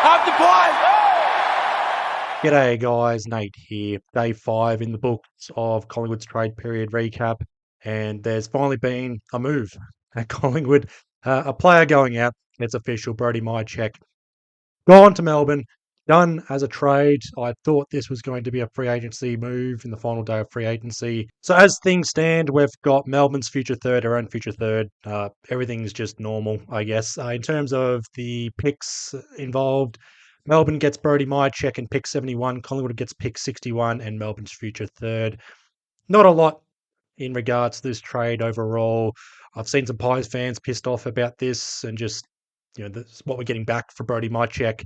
Up the play! G'day guys, Nate here. Day 5 in the books of Collingwood's trade period recap, and there's finally been a move at Collingwood. A player going out. It's official. Brody Mihocek gone to Melbourne, done as a trade. I thought this was going to be a free agency move in the final day of free agency. So as things stand, we've got Melbourne's future third, our own future third. Everything's just normal, I guess. In terms of the picks involved, Melbourne gets Brody Mihocek and pick 71. Collingwood gets pick 61 and Melbourne's future third. Not a lot in regards to this trade overall. I've seen some Pies fans pissed off about this and just, this is what we're getting back for Brody Mihocek.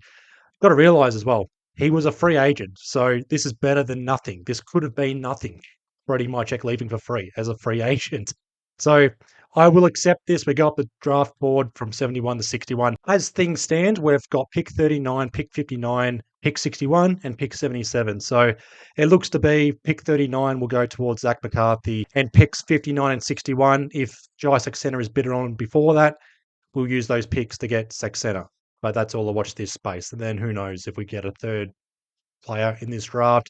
Got to realise as well, he was a free agent, so this is better than nothing. This could have been nothing. Brody Mihocek leaving for free as a free agent. So I will accept this. We go up the draft board from 71 to 61. As things stand, we've got pick 39, pick 59, pick 61, and pick 77. So it looks to be pick 39 will go towards Zach McCarthy, and picks 59 and 61, if Jy Simpkin is bidden on before that, we'll use those picks to get Saxena. But that's all I watch this space. And then who knows if we get a third player in this draft.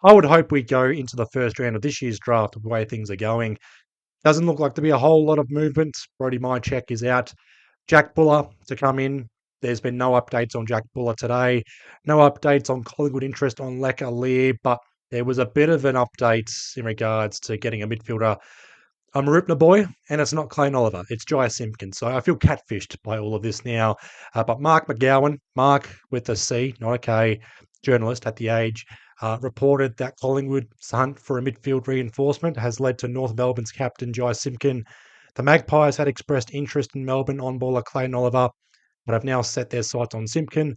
I would hope we go into the first round of this year's draft the way things are going. Doesn't look like to be a whole lot of movement. Brody Mihocek is out. Jack Buller to come in. There's been no updates on Jack Buller today. No updates on Collingwood interest on Lek Ali, but there was a bit of an update in regards to getting a midfielder. I'm a Ripner boy, and it's not Clayton Oliver. It's Jy Simpkin. So I feel catfished by all of this now. But Mark McGowan, Mark with a C, not a K, journalist at The Age, reported that Collingwood's hunt for a midfield reinforcement has led to North Melbourne's captain, Jy Simpkin. The Magpies had expressed interest in Melbourne on-baller Clayton Oliver, but have now set their sights on Simpkin,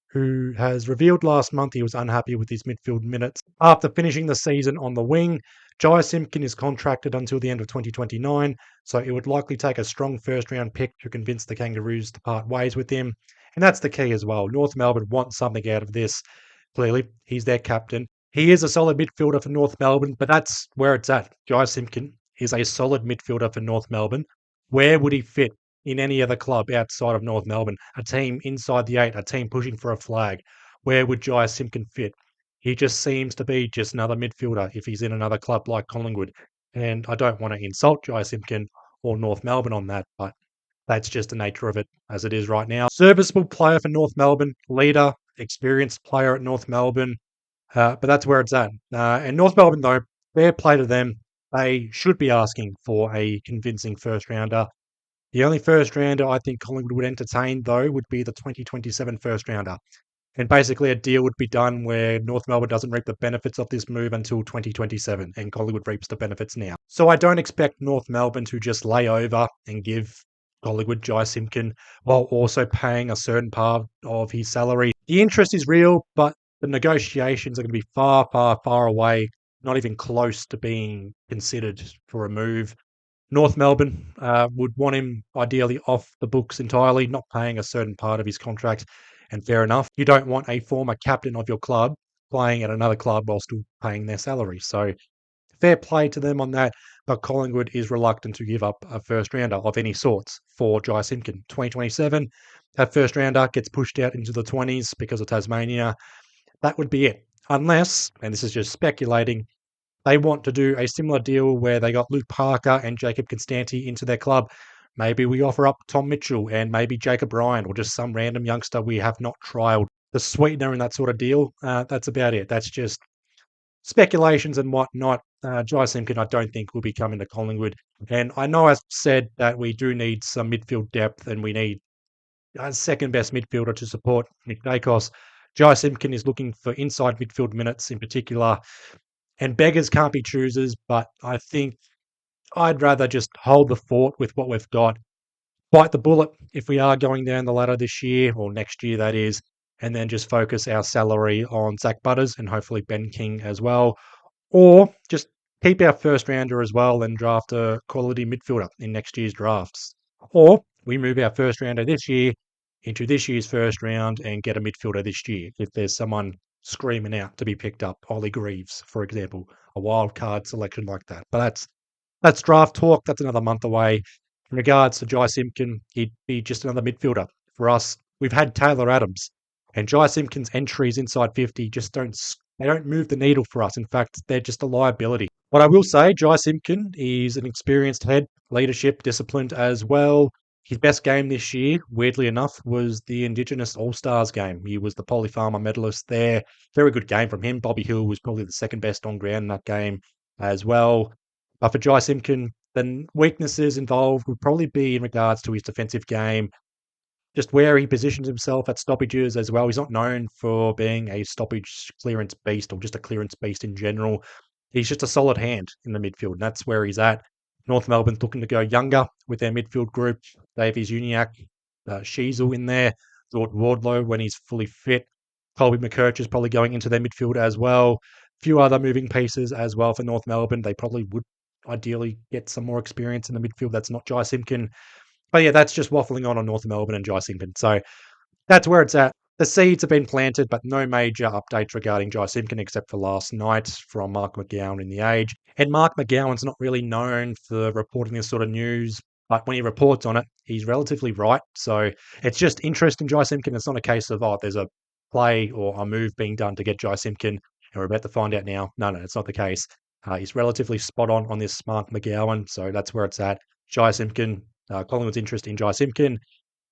who has revealed last month he was unhappy with his midfield minutes. After finishing the season on the wing, Jy Simpkin is contracted until the end of 2029, so it would likely take a strong first-round pick to convince the Kangaroos to part ways with him. And that's the key as well. North Melbourne wants something out of this. Clearly, he's their captain. He is a solid midfielder for North Melbourne, but that's where it's at. Jy Simpkin is a solid midfielder for North Melbourne. Where would he fit in any other club outside of North Melbourne? A team inside the 8, a team pushing for a flag. Where would Jy Simpkin fit? He just seems to be just another midfielder if he's in another club like Collingwood. And I don't want to insult Jy Simpkin or North Melbourne on that, but that's just the nature of it as it is right now. Serviceable player for North Melbourne, leader, experienced player at North Melbourne, but that's where it's at. And North Melbourne, though, fair play to them. They should be asking for a convincing first rounder. The only first rounder I think Collingwood would entertain, though, would be the 2027 first rounder. And basically a deal would be done where North Melbourne doesn't reap the benefits of this move until 2027 and Collingwood reaps the benefits now. So I don't expect North Melbourne to just lay over and give Collingwood Jy Simpkin while also paying a certain part of his salary. The interest is real, but the negotiations are going to be far, far, far away, not even close to being considered for a move. North Melbourne would want him ideally off the books entirely, not paying a certain part of his contract. And fair enough, you don't want a former captain of your club playing at another club while still paying their salary. So fair play to them on that, but Collingwood is reluctant to give up a first rounder of any sorts for Jy Simpkin. 2027, that first rounder gets pushed out into the 20s because of Tasmania. That would be it. Unless, and this is just speculating, they want to do a similar deal where they got Luke Parker and Jacob Constanti into their club. Maybe we offer up Tom Mitchell and maybe Jacob Ryan or just some random youngster we have not trialed. The sweetener in that sort of deal, that's about it. That's just speculations and whatnot. Jy Simpkin, I don't think, will be coming to Collingwood. And I know I said that we do need some midfield depth and we need a second best midfielder to support Nick Dacos. Jy Simpkin is looking for inside midfield minutes in particular. And beggars can't be choosers, but I think I'd rather just hold the fort with what we've got, bite the bullet if we are going down the ladder this year, or next year that is, and then just focus our salary on Zach Butters and hopefully Ben King as well. Or just keep our first rounder as well and draft a quality midfielder in next year's drafts. Or we move our first rounder this year into this year's first round and get a midfielder this year if there's someone screaming out to be picked up. Ollie Greaves, for example, a wild card selection like that. But that's draft talk. That's another month away. In regards to Jy Simpkin, he'd be just another midfielder for us. We've had Taylor Adams. And Jy Simpkin's entries inside 50 just they don't move the needle for us. In fact, they're just a liability. What I will say, Jy Simpkin is an experienced head, leadership, disciplined as well. His best game this year, weirdly enough, was the Indigenous All-Stars game. He was the Polly Farmer medalist there. Very good game from him. Bobby Hill was probably the second best on ground in that game as well. But for Jy Simpkin, the weaknesses involved would probably be in regards to his defensive game, just where he positions himself at stoppages as well. He's not known for being a stoppage clearance beast or just a clearance beast in general. He's just a solid hand in the midfield, and that's where he's at. North Melbourne's looking to go younger with their midfield group. Davies Uniacke, Sheasel in there, Lord Wardlow when he's fully fit. Colby McCurch is probably going into their midfield as well. A few other moving pieces as well for North Melbourne. They probably would ideally get some more experience in the midfield. That's not Jy Simpkin. But yeah, that's just waffling on North Melbourne and Jy Simpkin. So that's where it's at. The seeds have been planted, but no major updates regarding Jy Simpkin except for last night from Mark McGowan in The Age. And Mark McGowan's not really known for reporting this sort of news, but when he reports on it, he's relatively right. So it's just interest in Jy Simpkin. It's not a case of, there's a play or a move being done to get Jy Simpkin, and we're about to find out now. No, it's not the case. He's relatively spot on this Mark McGowan, so that's where it's at. Jy Simpkin, Collingwood's interest in Jy Simpkin,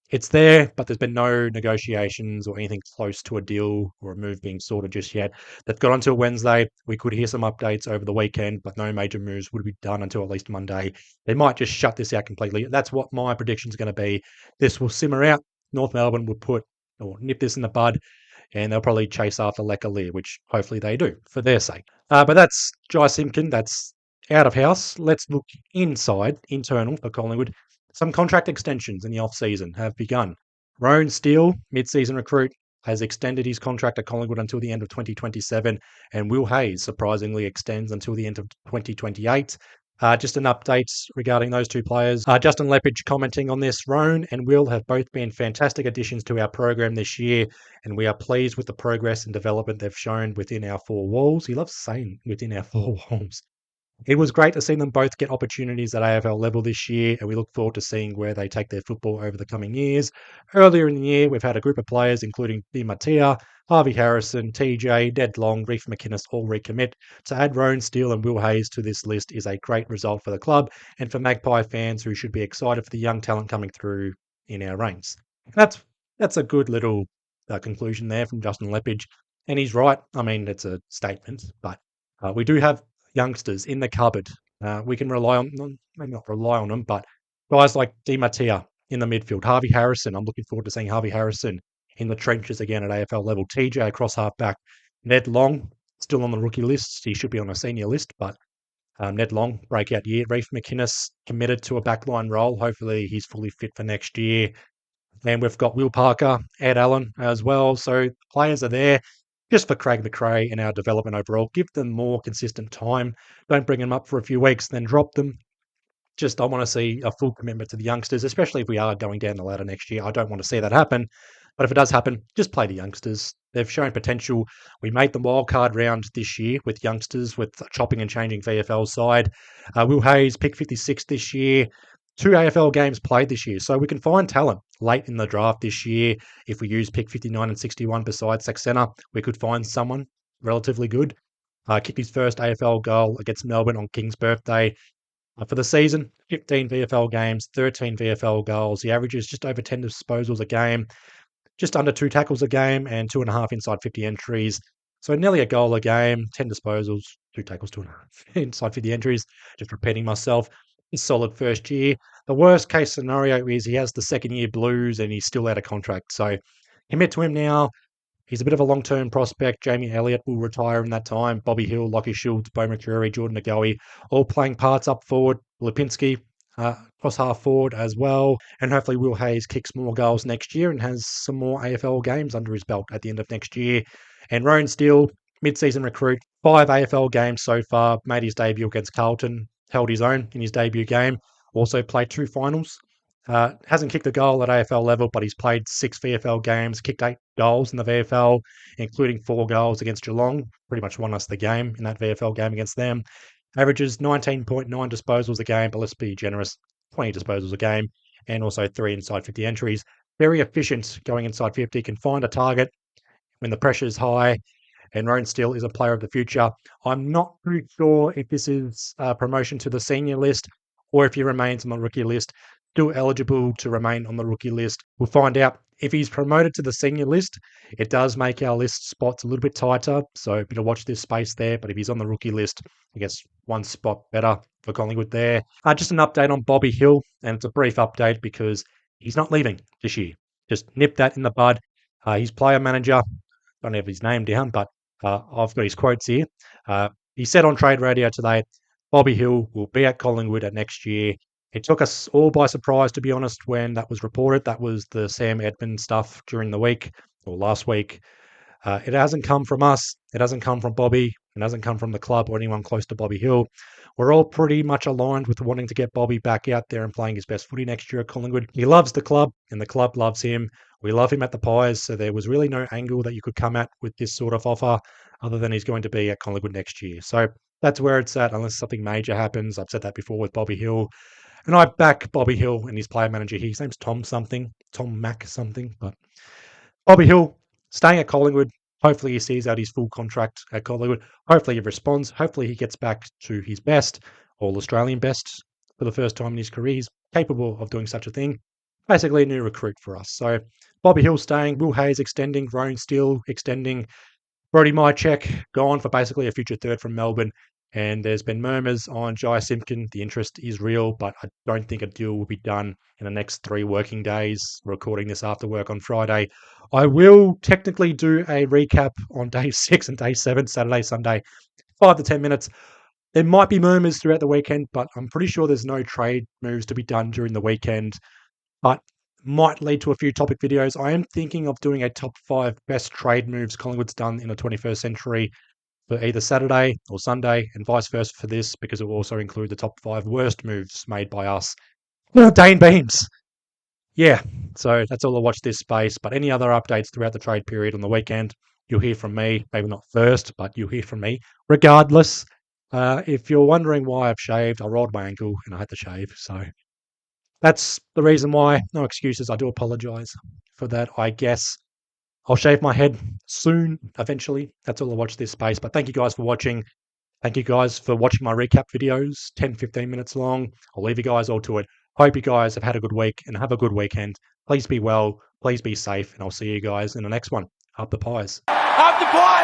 it's there, but there's been no negotiations or anything close to a deal or a move being sorted just yet. They've got until Wednesday. We could hear some updates over the weekend, but no major moves would be done until at least Monday. They might just shut this out completely. That's what my prediction is going to be. This will simmer out. North Melbourne will put or nip this in the bud, and they'll probably chase after Leclerc, which hopefully they do for their sake. But that's Jy Simpkin. That's out of house. Let's look inside, internal for Collingwood. Some contract extensions in the off-season have begun. Roan Steele, mid-season recruit, has extended his contract at Collingwood until the end of 2027, and Will Hayes surprisingly extends until the end of 2028. Just an update regarding those two players. Justin Leppage commenting on this. Roan and Will have both been fantastic additions to our program this year, and we are pleased with the progress and development they've shown within our four walls. He loves saying within our four walls. It was great to see them both get opportunities at AFL level this year, and we look forward to seeing where they take their football over the coming years. Earlier in the year, we've had a group of players, including Di Mattia, Harvey Harrison, TJ, Ned Long, Reef McInnes, all recommit. To add Roan Steele and Will Hayes to this list is a great result for the club and for Magpie fans who should be excited for the young talent coming through in our ranks. That's a good little conclusion there from Justin Leppage, and he's right. I mean, it's a statement, but we do have youngsters in the cupboard. We can rely on them, maybe not rely on them, but guys like Di Mattia in the midfield, Harvey Harrison. I'm looking forward to seeing Harvey Harrison in the trenches again at AFL level. TJ across halfback, Ned Long still on the rookie list. He should be on a senior list, but Ned Long breakout year. Reef McInnes committed to a backline role. Hopefully he's fully fit for next year. And we've got Will Parker, Ed Allen as well. So players are there just for Craig McRae and our development overall. Give them more consistent time. Don't bring them up for a few weeks, then drop them. I want to see a full commitment to the youngsters, especially if we are going down the ladder next year. I don't want to see that happen. But if it does happen, just play the youngsters. They've shown potential. We made the wildcard round this year with youngsters, with chopping and changing VFL side. Will Hayes, pick 56 this year. 2 AFL games played this year. So we can find talent late in the draft this year. If we use pick 59 and 61 besides Saxena, we could find someone relatively good. Kicked his first AFL goal against Melbourne on King's birthday. For the season, 15 VFL games, 13 VFL goals. He averages just over 10 disposals a game, just under 2 tackles a game, and 2.5 inside 50 entries. So nearly a goal a game, 10 disposals, 2 tackles, 2.5 inside 50 entries. Just repeating myself. His solid first year. The worst case scenario is he has the second year blues and he's still out of contract. So commit to him now. He's a bit of a long-term prospect. Jamie Elliott will retire in that time. Bobby Hill, Lockie Schultz, Bo McCreary, Jordan Nagoe, all playing parts up forward. Lipinski, cross half forward as well. And hopefully Will Hayes kicks more goals next year and has some more AFL games under his belt at the end of next year. And Roan Steele, mid-season recruit, 5 AFL games so far, made his debut against Carlton, held his own in his debut game, also played 2 finals. Hasn't kicked a goal at AFL level, but he's played 6 VFL games, kicked 8 goals in the VFL, including 4 goals against Geelong. Pretty much won us the game in that VFL game against them. Averages 19.9 disposals a game, but let's be generous, 20 disposals a game, and also 3 inside 50 entries. Very efficient going inside 50, can find a target, when the pressure's high, and Roan Steele is a player of the future. I'm not too sure if this is a promotion to the senior list or if he remains on the rookie list. Still eligible to remain on the rookie list. We'll find out. If he's promoted to the senior list, it does make our list spots a little bit tighter. So better watch this space there. But if he's on the rookie list, I guess one spot better for Collingwood there. Just an update on Bobby Hill, and it's a brief update because he's not leaving this year. Just nip that in the bud. He's player manager. Don't have his name down, but I've got his quotes here. He said on Trade Radio today, Bobby Hill will be at Collingwood at next year. It took us all by surprise, to be honest, when that was reported. That was the Sam Edmund stuff during the week or last week. It hasn't come from us. It hasn't come from Bobby. It hasn't come from the club or anyone close to Bobby Hill. We're all pretty much aligned with wanting to get Bobby back out there and playing his best footy next year at Collingwood. He loves the club and the club loves him. We love him at the Pies, so there was really no angle that you could come at with this sort of offer other than he's going to be at Collingwood next year. So that's where it's at, unless something major happens. I've said that before with Bobby Hill. And I back Bobby Hill and his player manager here. His name's Tom Mack something. But Bobby Hill staying at Collingwood. Hopefully he sees out his full contract at Collingwood. Hopefully he responds. Hopefully he gets back to his best, All-Australian best for the first time in his career. He's capable of doing such a thing. Basically a new recruit for us. So Bobby Hill staying, Will Hayes extending, Roan Steele extending, Brody Mihocek gone for basically a future third from Melbourne. And there's been murmurs on Jy Simpkin. The interest is real, but I don't think a deal will be done in the next 3 working days. Recording this after work on Friday. I will technically do a recap on day 6 and day 7, Saturday, Sunday, 5 to 10 minutes. There might be murmurs throughout the weekend, but I'm pretty sure there's no trade moves to be done during the weekend. But might lead to a few topic videos. I am thinking of doing a top 5 best trade moves Collingwood's done in the 21st century for either Saturday or Sunday, and vice versa for this, because it will also include the top 5 worst moves made by us. Dane Beams. Yeah, so that's all I watch this space. But any other updates throughout the trade period on the weekend, you'll hear from me. Maybe not first, but you'll hear from me regardless. If you're wondering why I've shaved, I rolled my ankle and I had to shave. So that's the reason why. No excuses. I do apologize for that, I guess. I'll shave my head soon, eventually. That's all I watch this space. But thank you guys for watching. Thank you guys for watching my recap videos, 10, 15 minutes long. I'll leave you guys all to it. Hope you guys have had a good week and have a good weekend. Please be well. Please be safe. And I'll see you guys in the next one. Up the Pies. Up the Pies!